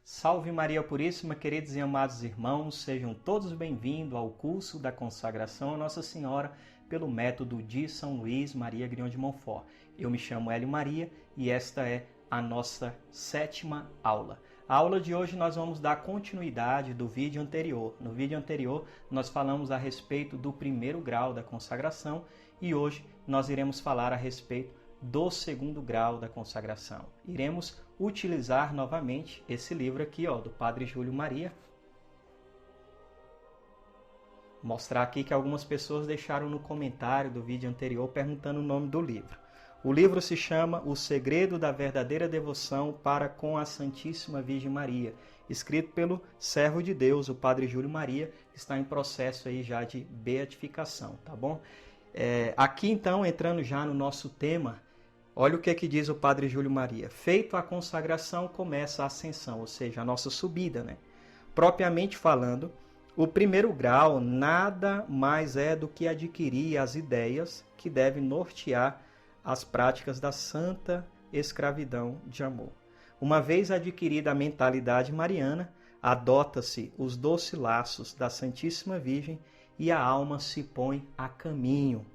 Salve Maria Puríssima, queridos e amados irmãos, sejam todos bem-vindos ao curso da consagração a Nossa Senhora pelo método de São Luís Maria Grignion de Montfort. Eu me chamo Hélio Maria e esta é a nossa 7ª aula. A aula de hoje nós vamos dar continuidade do vídeo anterior. No vídeo anterior nós falamos a respeito do 1º grau da consagração e hoje nós iremos falar a respeito do 2º grau da consagração. Iremos utilizar novamente esse livro aqui, do Padre Júlio Maria. Mostrar aqui que algumas pessoas deixaram no comentário do vídeo anterior perguntando o nome do livro. O livro se chama O Segredo da Verdadeira Devoção para com a Santíssima Virgem Maria, escrito pelo servo de Deus, o Padre Júlio Maria, que está em processo aí já de beatificação, tá bom? Aqui então, entrando já no nosso tema, olha o que diz o Padre Júlio Maria. Feito a consagração, começa a ascensão, ou seja, a nossa subida, né? Propriamente falando, o 1º grau nada mais é do que adquirir as ideias que devem nortear as práticas da santa escravidão de amor. Uma vez adquirida a mentalidade mariana, adota-se os doces laços da Santíssima Virgem e a alma se põe a caminho.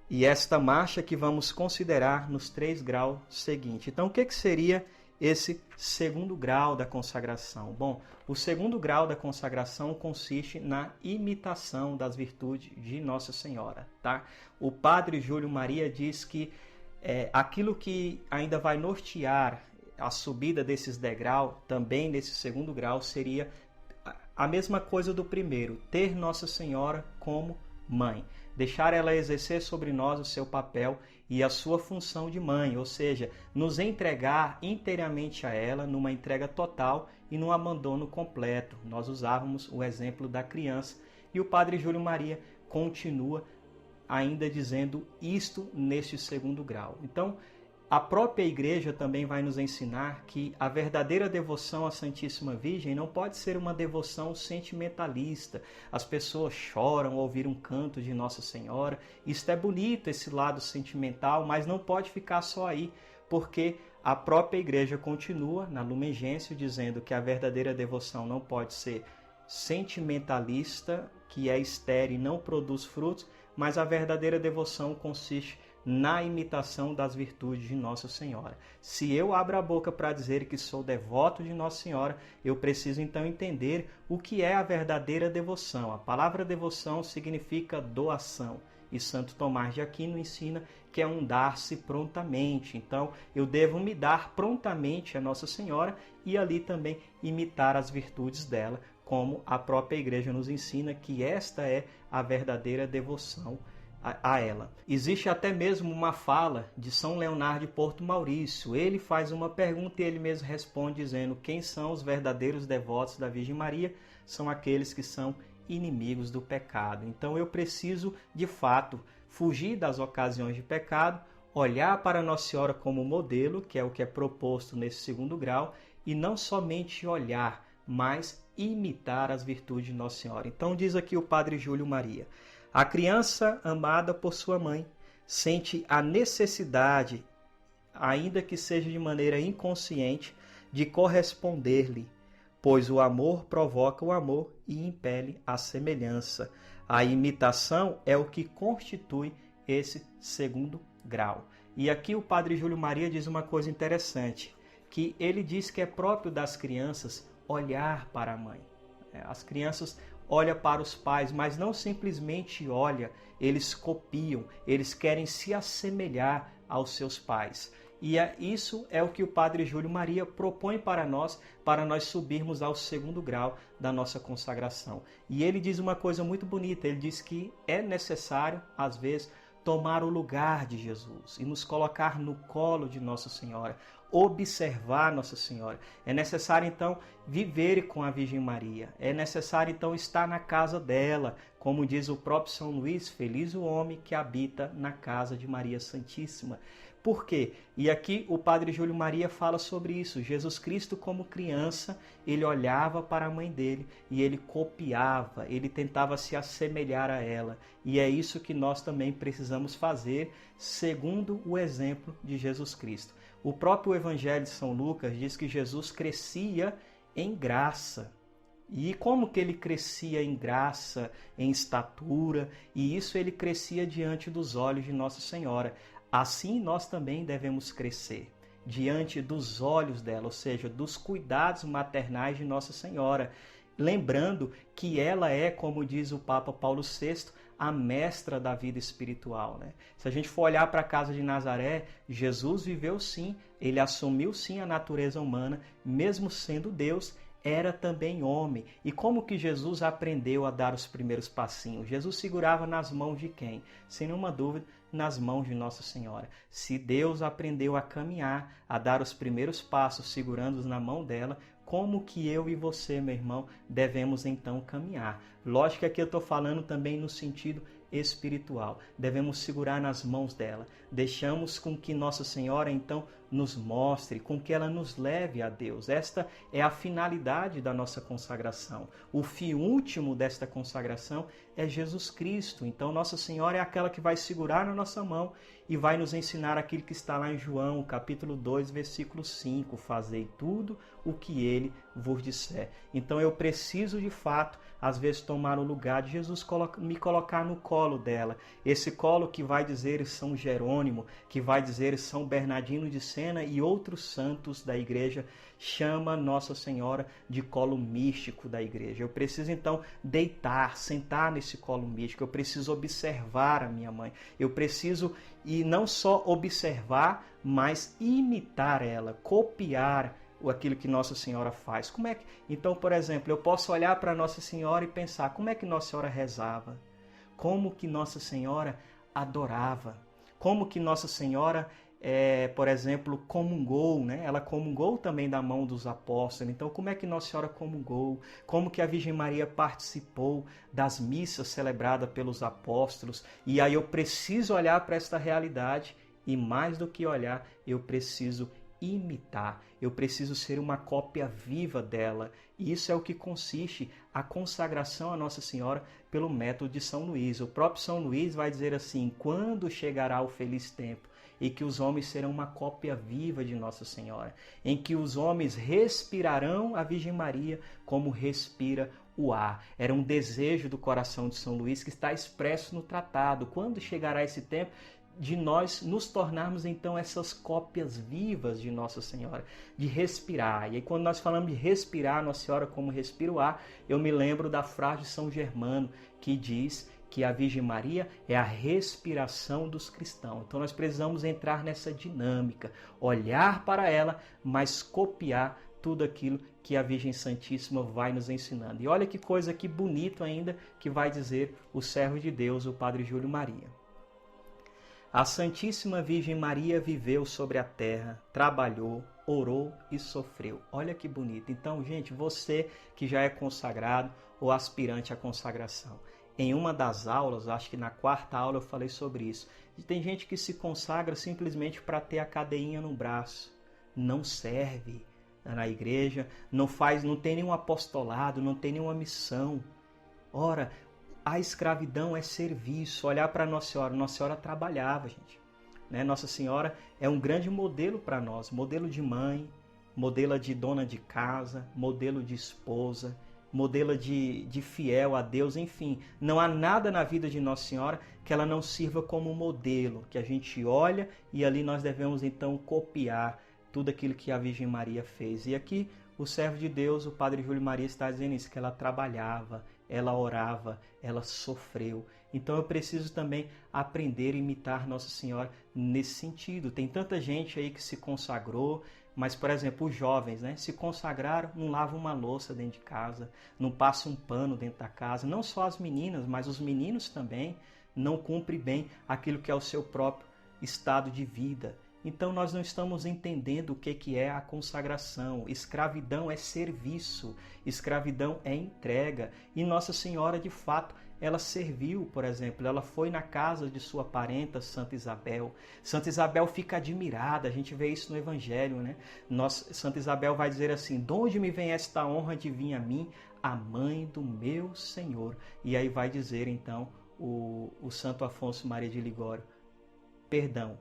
E esta marcha que vamos considerar nos 3 graus seguintes. Então, o que seria esse 2º grau da consagração? Bom, o 2º grau da consagração consiste na imitação das virtudes de Nossa Senhora, tá? O Padre Júlio Maria diz que aquilo que ainda vai nortear a subida desses degraus, também nesse 2º grau, seria a mesma coisa do 1º, ter Nossa Senhora como mãe, deixar ela exercer sobre nós o seu papel e a sua função de mãe, ou seja, nos entregar inteiramente a ela, numa entrega total e num abandono completo. Nós usávamos o exemplo da criança e o Padre Júlio Maria continua ainda dizendo isto neste 2º grau. Então, a própria Igreja também vai nos ensinar que a verdadeira devoção à Santíssima Virgem não pode ser uma devoção sentimentalista. As pessoas choram ao ouvir um canto de Nossa Senhora. Isto é bonito, esse lado sentimental, mas não pode ficar só aí, porque a própria Igreja continua na Lumen Gentium dizendo que a verdadeira devoção não pode ser sentimentalista, que é estéril e não produz frutos, mas a verdadeira devoção consiste na imitação das virtudes de Nossa Senhora. Se eu abro a boca para dizer que sou devoto de Nossa Senhora, eu preciso então entender o que é a verdadeira devoção. A palavra devoção significa doação. E Santo Tomás de Aquino ensina que é um dar-se prontamente. Então, eu devo me dar prontamente a Nossa Senhora e ali também imitar as virtudes dela, como a própria Igreja nos ensina que esta é a verdadeira devoção a ela. Existe até mesmo uma fala de São Leonardo de Porto Maurício. Ele faz uma pergunta e ele mesmo responde dizendo: quem são os verdadeiros devotos da Virgem Maria? São aqueles que são inimigos do pecado. Então eu preciso, de fato, fugir das ocasiões de pecado, olhar para Nossa Senhora como modelo, que é o que é proposto nesse 2º grau, e não somente olhar, mas imitar as virtudes de Nossa Senhora. Então diz aqui o Padre Júlio Maria: a criança amada por sua mãe sente a necessidade, ainda que seja de maneira inconsciente, de corresponder-lhe, pois o amor provoca o amor e impele a semelhança. A imitação é o que constitui esse 2º grau. E aqui o Padre Júlio Maria diz uma coisa interessante, que ele diz que é próprio das crianças olhar para a mãe. As crianças olham para os pais, mas não simplesmente olham, eles copiam, eles querem se assemelhar aos seus pais. E isso é o que o Padre Júlio Maria propõe para nós subirmos ao 2º grau da nossa consagração. E ele diz uma coisa muito bonita, ele diz que é necessário, às vezes, tomar o lugar de Jesus e nos colocar no colo de Nossa Senhora, observar Nossa Senhora. É necessário, então, viver com a Virgem Maria. É necessário, então, estar na casa dela. Como diz o próprio São Luís, feliz o homem que habita na casa de Maria Santíssima. Por quê? E aqui o Padre Júlio Maria fala sobre isso. Jesus Cristo, como criança, ele olhava para a mãe dele e ele copiava, ele tentava se assemelhar a ela. E é isso que nós também precisamos fazer, segundo o exemplo de Jesus Cristo. O próprio Evangelho de São Lucas diz que Jesus crescia em graça. E como que ele crescia em graça, em estatura, e isso ele crescia diante dos olhos de Nossa Senhora. Assim nós também devemos crescer, diante dos olhos dela, ou seja, dos cuidados maternais de Nossa Senhora. Lembrando que ela é, como diz o Papa Paulo VI, a mestra da vida espiritual, né? Se a gente for olhar para a casa de Nazaré, Jesus viveu sim, ele assumiu sim a natureza humana, mesmo sendo Deus, era também homem. E como que Jesus aprendeu a dar os primeiros passinhos? Jesus segurava nas mãos de quem? Sem nenhuma dúvida, nas mãos de Nossa Senhora. Se Deus aprendeu a caminhar, a dar os primeiros passos segurando-os na mão dela, como que eu e você, meu irmão, devemos então caminhar? Lógico que aqui eu estou falando também no sentido espiritual. Devemos segurar nas mãos dela. Deixamos com que Nossa Senhora então nos mostre, com que ela nos leve a Deus. Esta é a finalidade da nossa consagração. O fim último desta consagração é Jesus Cristo. Então Nossa Senhora é aquela que vai segurar na nossa mão e vai nos ensinar aquilo que está lá em João, capítulo 2, versículo 5. Fazei tudo o que ele vos disser. Então eu preciso de fato, às vezes, tomar o lugar de Jesus, me colocar no colo dela. Esse colo que vai dizer São Jerônimo, que vai dizer São Bernardino de Sena e outros santos da igreja, chama Nossa Senhora de colo místico da igreja. Eu preciso então deitar, sentar nesse colo místico. Eu preciso observar a minha mãe. Eu preciso, e não só observar, mas imitar ela, copiar aquilo que Nossa Senhora faz. Como é que, então, por exemplo, eu posso olhar para Nossa Senhora e pensar como é que Nossa Senhora rezava, como que Nossa Senhora adorava, como que Nossa Senhora, por exemplo, comungou, né? Ela comungou também da mão dos apóstolos. Então, como é que Nossa Senhora comungou? Como que a Virgem Maria participou das missas celebradas pelos apóstolos? E aí eu preciso olhar para esta realidade e, mais do que olhar, eu preciso imitar, eu preciso ser uma cópia viva dela. E isso é o que consiste a consagração a Nossa Senhora pelo método de São Luís. O próprio São Luís vai dizer assim: quando chegará o feliz tempo e que os homens serão uma cópia viva de Nossa Senhora, em que os homens respirarão a Virgem Maria como respira o ar. Era um desejo do coração de São Luís que está expresso no tratado. Quando chegará esse tempo de nós nos tornarmos então essas cópias vivas de Nossa Senhora, de respirar. E aí quando nós falamos de respirar Nossa Senhora como respira o ar, eu me lembro da frase de São Germano, que diz que a Virgem Maria é a respiração dos cristãos. Então nós precisamos entrar nessa dinâmica, olhar para ela, mas copiar tudo aquilo que a Virgem Santíssima vai nos ensinando. E olha que coisa que bonito ainda que vai dizer o servo de Deus, o Padre Júlio Maria. A Santíssima Virgem Maria viveu sobre a terra, trabalhou, orou e sofreu. Olha que bonito. Então, gente, você que já é consagrado ou aspirante à consagração, em uma das aulas, acho que na 4ª aula eu falei sobre isso. E tem gente que se consagra simplesmente para ter a cadeinha no braço. Não serve na igreja, não tem nenhum apostolado, não tem nenhuma missão. Ora, a escravidão é serviço. Olhar para Nossa Senhora. Nossa Senhora trabalhava, gente. Né? Nossa Senhora é um grande modelo para nós. Modelo de mãe, modelo de dona de casa, modelo de esposa, modelo de fiel a Deus. Enfim, não há nada na vida de Nossa Senhora que ela não sirva como modelo, que a gente olha e ali nós devemos então copiar tudo aquilo que a Virgem Maria fez. E aqui o servo de Deus, o Padre Júlio Maria, está dizendo isso, que ela trabalhava, ela orava, ela sofreu. Então eu preciso também aprender a imitar Nossa Senhora nesse sentido. Tem tanta gente aí que se consagrou, mas, por exemplo, os jovens, né, se consagraram, não lavam uma louça dentro de casa, não passam um pano dentro da casa. Não só as meninas, mas os meninos também não cumprem bem aquilo que é o seu próprio estado de vida. Então nós não estamos entendendo o que é a consagração. Escravidão é serviço, escravidão é entrega. E Nossa Senhora, de fato, ela serviu, por exemplo, ela foi na casa de sua parenta, Santa Isabel. Santa Isabel fica admirada, a gente vê isso no Evangelho, né? Santa Isabel vai dizer assim: de onde me vem esta honra de vir a mim, a mãe do meu Senhor? E aí vai dizer então o Santo Afonso Maria de Ligório,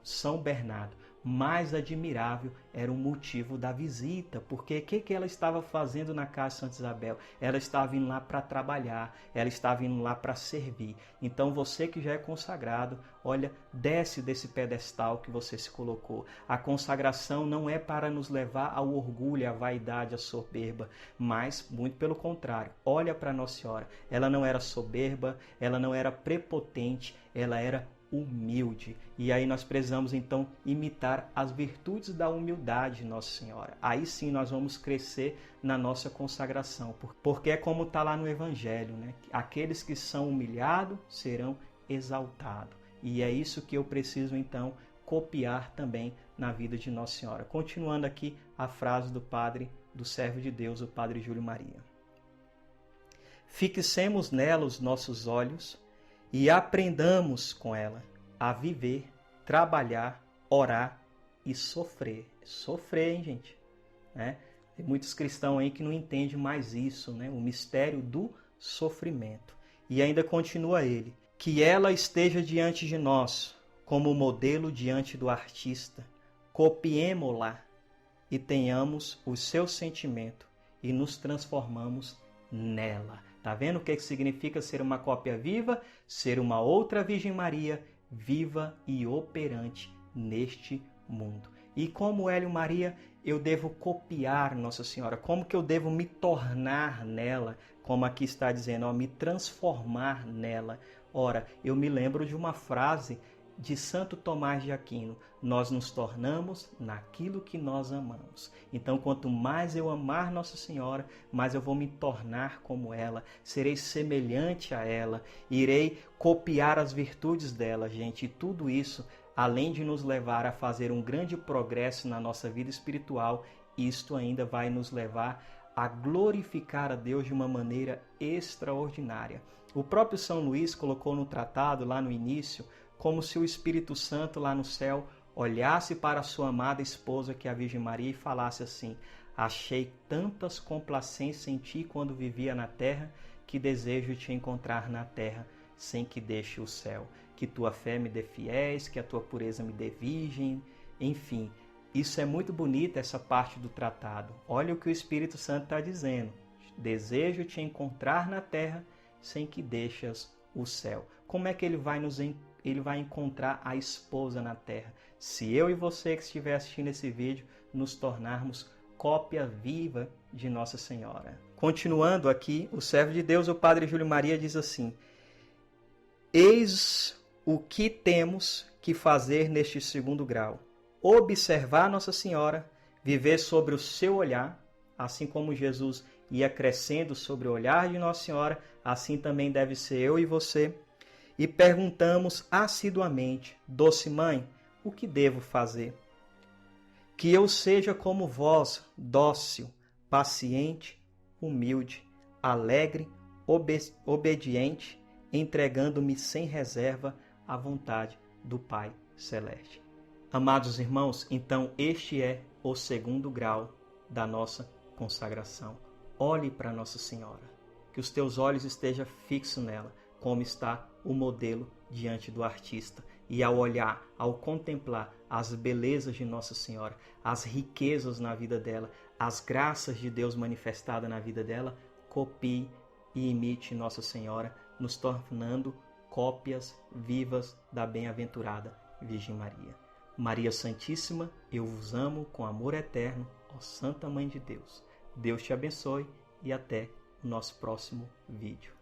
São Bernardo: mais admirável era o motivo da visita, porque o que ela estava fazendo na casa de Santa Isabel? Ela estava indo lá para trabalhar, ela estava indo lá para servir. Então você que já é consagrado, olha, desce desse pedestal que você se colocou. A consagração não é para nos levar ao orgulho, à vaidade, à soberba, mas muito pelo contrário. Olha para Nossa Senhora, ela não era soberba, ela não era prepotente, ela era humilde. E aí nós precisamos então imitar as virtudes da humildade de Nossa Senhora. Aí sim nós vamos crescer na nossa consagração, porque é como está lá no Evangelho, né? Aqueles que são humilhados serão exaltados. E é isso que eu preciso então copiar também na vida de Nossa Senhora. Continuando aqui a frase do padre, do servo de Deus, o Padre Júlio Maria. Fixemos nela os nossos olhos e aprendamos com ela a viver, trabalhar, orar e sofrer. Sofrer, hein, gente? Né? Tem muitos cristãos aí que não entendem mais isso, né? O mistério do sofrimento. E ainda continua ele. Que ela esteja diante de nós, como modelo diante do artista. Copiemo-la e tenhamos o seu sentimento e nos transformamos nela. Tá vendo o que significa ser uma cópia viva? Ser uma outra Virgem Maria viva e operante neste mundo. E como Hélio Maria, eu devo copiar Nossa Senhora. Como que eu devo me tornar nela? Como aqui está dizendo, ó, me transformar nela. Ora, eu me lembro de uma frase de Santo Tomás de Aquino: nós nos tornamos naquilo que nós amamos. Então, quanto mais eu amar Nossa Senhora, mais eu vou me tornar como ela, serei semelhante a ela, irei copiar as virtudes dela, gente. E tudo isso, além de nos levar a fazer um grande progresso na nossa vida espiritual, isto ainda vai nos levar a glorificar a Deus de uma maneira extraordinária. O próprio São Luís colocou no tratado, lá no início, como se o Espírito Santo lá no céu olhasse para a sua amada esposa, que é a Virgem Maria, e falasse assim: achei tantas complacências em ti quando vivia na terra, que desejo te encontrar na terra, sem que deixe o céu. Que tua fé me dê fiéis, que a tua pureza me dê virgem. Enfim, isso é muito bonito, essa parte do tratado. Olha o que o Espírito Santo está dizendo: desejo te encontrar na terra, sem que deixes o céu. Como é que ele vai encontrar a esposa na terra? Se eu e você que estiver assistindo esse vídeo nos tornarmos cópia viva de Nossa Senhora. Continuando aqui, o servo de Deus, o Padre Júlio Maria, diz assim: eis o que temos que fazer neste segundo grau: observar Nossa Senhora, viver sobre o seu olhar, assim como Jesus ia crescendo sobre o olhar de Nossa Senhora, assim também deve ser eu e você. E perguntamos assiduamente: doce mãe, o que devo fazer? Que eu seja como vós, dócil, paciente, humilde, alegre, obediente, entregando-me sem reserva à vontade do Pai Celeste. Amados irmãos, então este é o segundo grau da nossa consagração. Olhe para Nossa Senhora, que os teus olhos estejam fixos nela, como está o modelo diante do artista. E ao olhar, ao contemplar as belezas de Nossa Senhora, as riquezas na vida dela, as graças de Deus manifestadas na vida dela, copie e imite Nossa Senhora, nos tornando cópias vivas da bem-aventurada Virgem Maria. Maria Santíssima, eu vos amo com amor eterno, ó Santa Mãe de Deus. Deus te abençoe e até o nosso próximo vídeo.